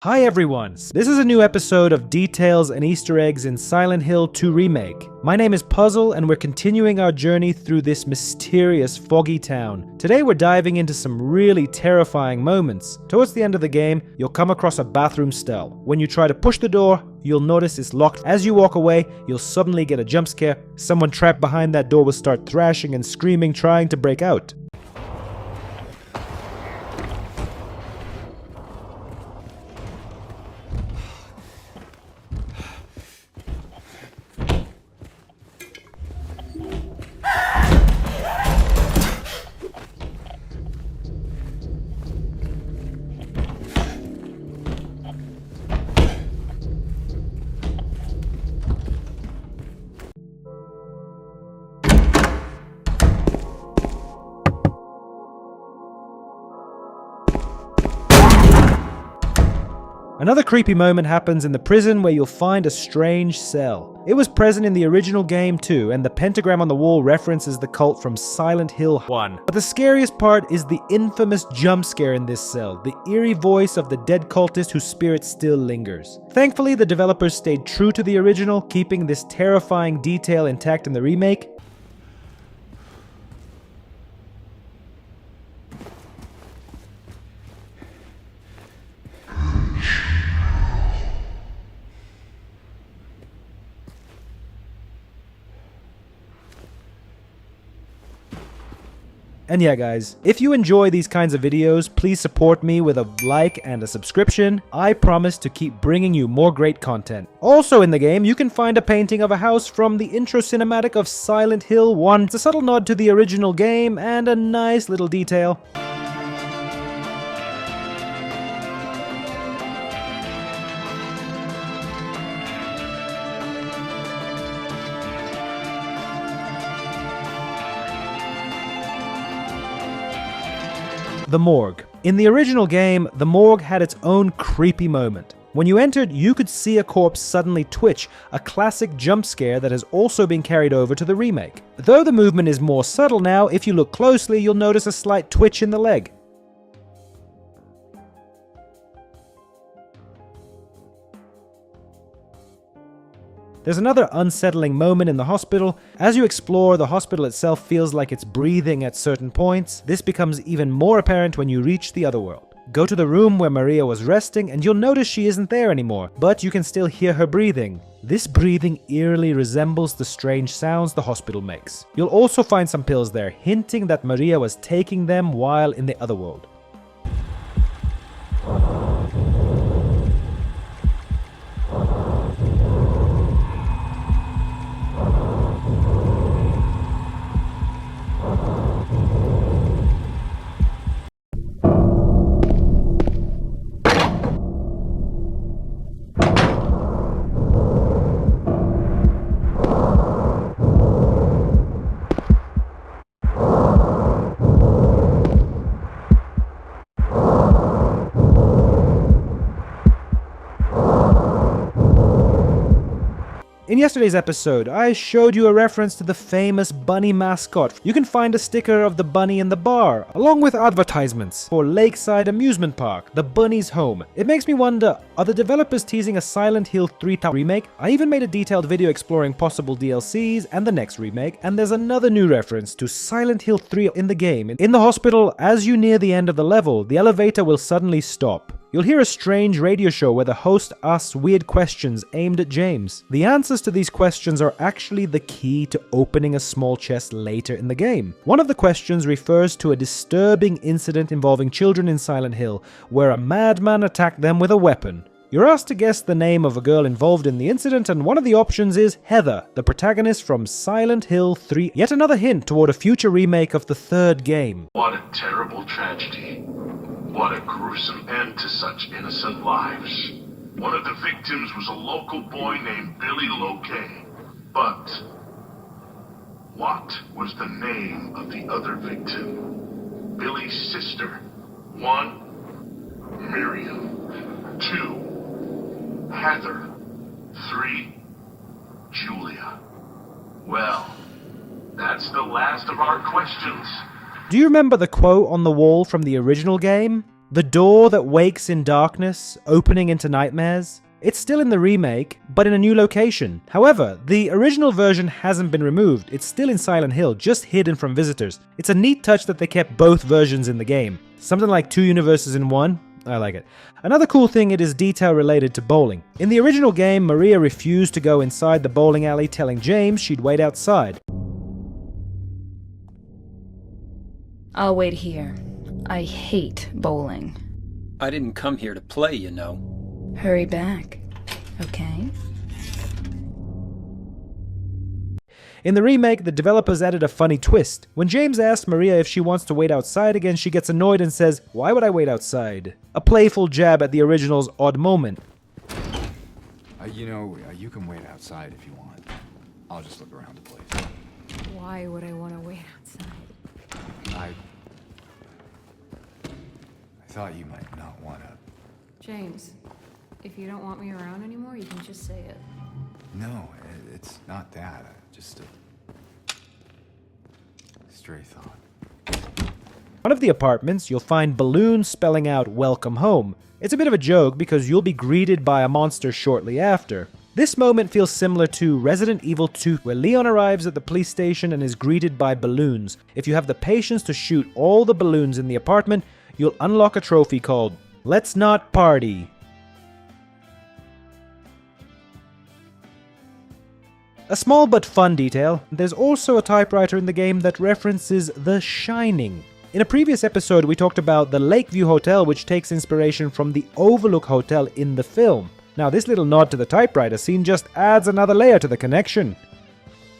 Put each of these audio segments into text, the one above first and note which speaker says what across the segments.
Speaker 1: Hi everyone, this is a new episode of Details and Easter Eggs in Silent Hill 2 Remake. My name is Puzzle and we're continuing our journey through this mysterious foggy town. Today we're diving into some really terrifying moments. Towards the end of the game, you'll come across a bathroom stall. When you try to push the door, you'll notice it's locked. As you walk away, you'll suddenly get a jump scare. Someone trapped behind that door will start thrashing and screaming, trying to break out. Another creepy moment happens in the prison where you'll find a strange cell. It was present in the original game too, and the pentagram on the wall references the cult from Silent Hill 1. But the scariest part is the infamous jump scare in this cell, the eerie voice of the dead cultist whose spirit still lingers. Thankfully, the developers stayed true to the original, keeping this terrifying detail intact in the remake. And yeah guys, if you enjoy these kinds of videos, please support me with a like and a subscription. I promise to keep bringing you more great content. Also in the game, you can find a painting of a house from the intro cinematic of Silent Hill 1. It's a subtle nod to the original game and a nice little detail. The morgue. In the original game, the morgue had its own creepy moment. When you entered, you could see a corpse suddenly twitch, a classic jump scare that has also been carried over to the remake. Though the movement is more subtle now, if you look closely, you'll notice a slight twitch in the leg. There's another unsettling moment in the hospital. As you explore, the hospital itself feels like it's breathing at certain points. This becomes even more apparent when you reach the other world. Go to the room where Maria was resting and you'll notice she isn't there anymore, but you can still hear her breathing. This breathing eerily resembles the strange sounds the hospital makes. You'll also find some pills there, hinting that Maria was taking them while in the other world. In yesterday's episode, I showed you a reference to the famous bunny mascot. You can find a sticker of the bunny in the bar, along with advertisements for Lakeside Amusement Park, the bunny's home. It makes me wonder, are the developers teasing a Silent Hill 3 remake? I even made a detailed video exploring possible DLCs and the next remake, and there's another new reference to Silent Hill 3 in the game. In the hospital, as you near the end of the level, the elevator will suddenly stop. You'll hear a strange radio show where the host asks weird questions aimed at James. The answers to these questions are actually the key to opening a small chest later in the game. One of the questions refers to a disturbing incident involving children in Silent Hill, where a madman attacked them with a weapon. You're asked to guess the name of a girl involved in the incident, and one of the options is Heather, the protagonist from Silent Hill 3. Yet another hint toward a future remake of the third game.
Speaker 2: What a terrible tragedy. What a gruesome end to such innocent lives. One of the victims was a local boy named Billy Loquet. But what was the name of the other victim? Billy's sister. 1. Miriam. 2. Heather. 3. Julia. Well, that's the last of our questions.
Speaker 1: Do you remember the quote on the wall from the original game? The door that wakes in darkness, opening into nightmares. It's still in the remake, but in a new location. However, the original version hasn't been removed. It's still in Silent Hill, just hidden from visitors. It's a neat touch that they kept both versions in the game. Something like 2 universes in one. I like it. Another cool thing, it is detail related to bowling. In the original game, Maria refused to go inside the bowling alley, telling James she'd wait outside.
Speaker 3: I'll wait here. I hate bowling.
Speaker 4: I didn't come here to play, you know.
Speaker 3: Hurry back, okay?
Speaker 1: In the remake, the developers added a funny twist. When James asks Maria if she wants to wait outside again, she gets annoyed and says, "Why would I wait outside?" A playful jab at the original's odd moment.
Speaker 5: You can wait outside if you want. I'll just look around the place.
Speaker 6: Why would I want to wait outside?
Speaker 5: I thought you might not want to.
Speaker 6: James, if you don't want me around anymore, you can just say it.
Speaker 5: No, it's not that. Just a stray thought.
Speaker 1: One of the apartments, you'll find balloons spelling out "Welcome Home." It's a bit of a joke because you'll be greeted by a monster shortly after. This moment feels similar to Resident Evil 2, where Leon arrives at the police station and is greeted by balloons. If you have the patience to shoot all the balloons in the apartment, you'll unlock a trophy called "Let's Not Party." A small but fun detail, there's also a typewriter in the game that references The Shining. In a previous episode, we talked about the Lakeview Hotel, which takes inspiration from the Overlook Hotel in the film. Now, this little nod to the typewriter scene just adds another layer to the connection.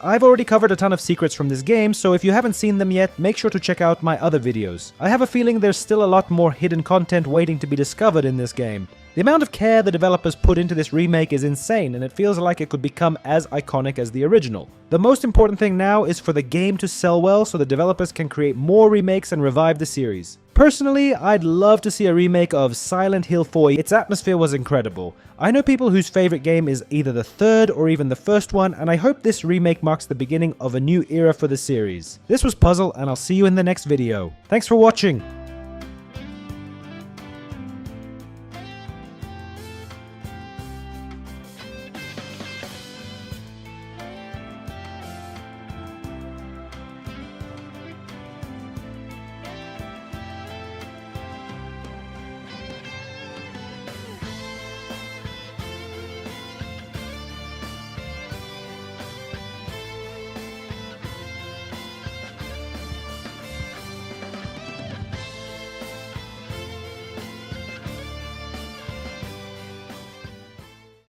Speaker 1: I've already covered a ton of secrets from this game, so if you haven't seen them yet, make sure to check out my other videos. I have a feeling there's still a lot more hidden content waiting to be discovered in this game. The amount of care the developers put into this remake is insane, and it feels like it could become as iconic as the original. The most important thing now is for the game to sell well so the developers can create more remakes and revive the series. Personally, I'd love to see a remake of Silent Hill 4. Its atmosphere was incredible. I know people whose favorite game is either the third or even the first one, and I hope this remake marks the beginning of a new era for the series. This was Puzzle, and I'll see you in the next video. Thanks for watching!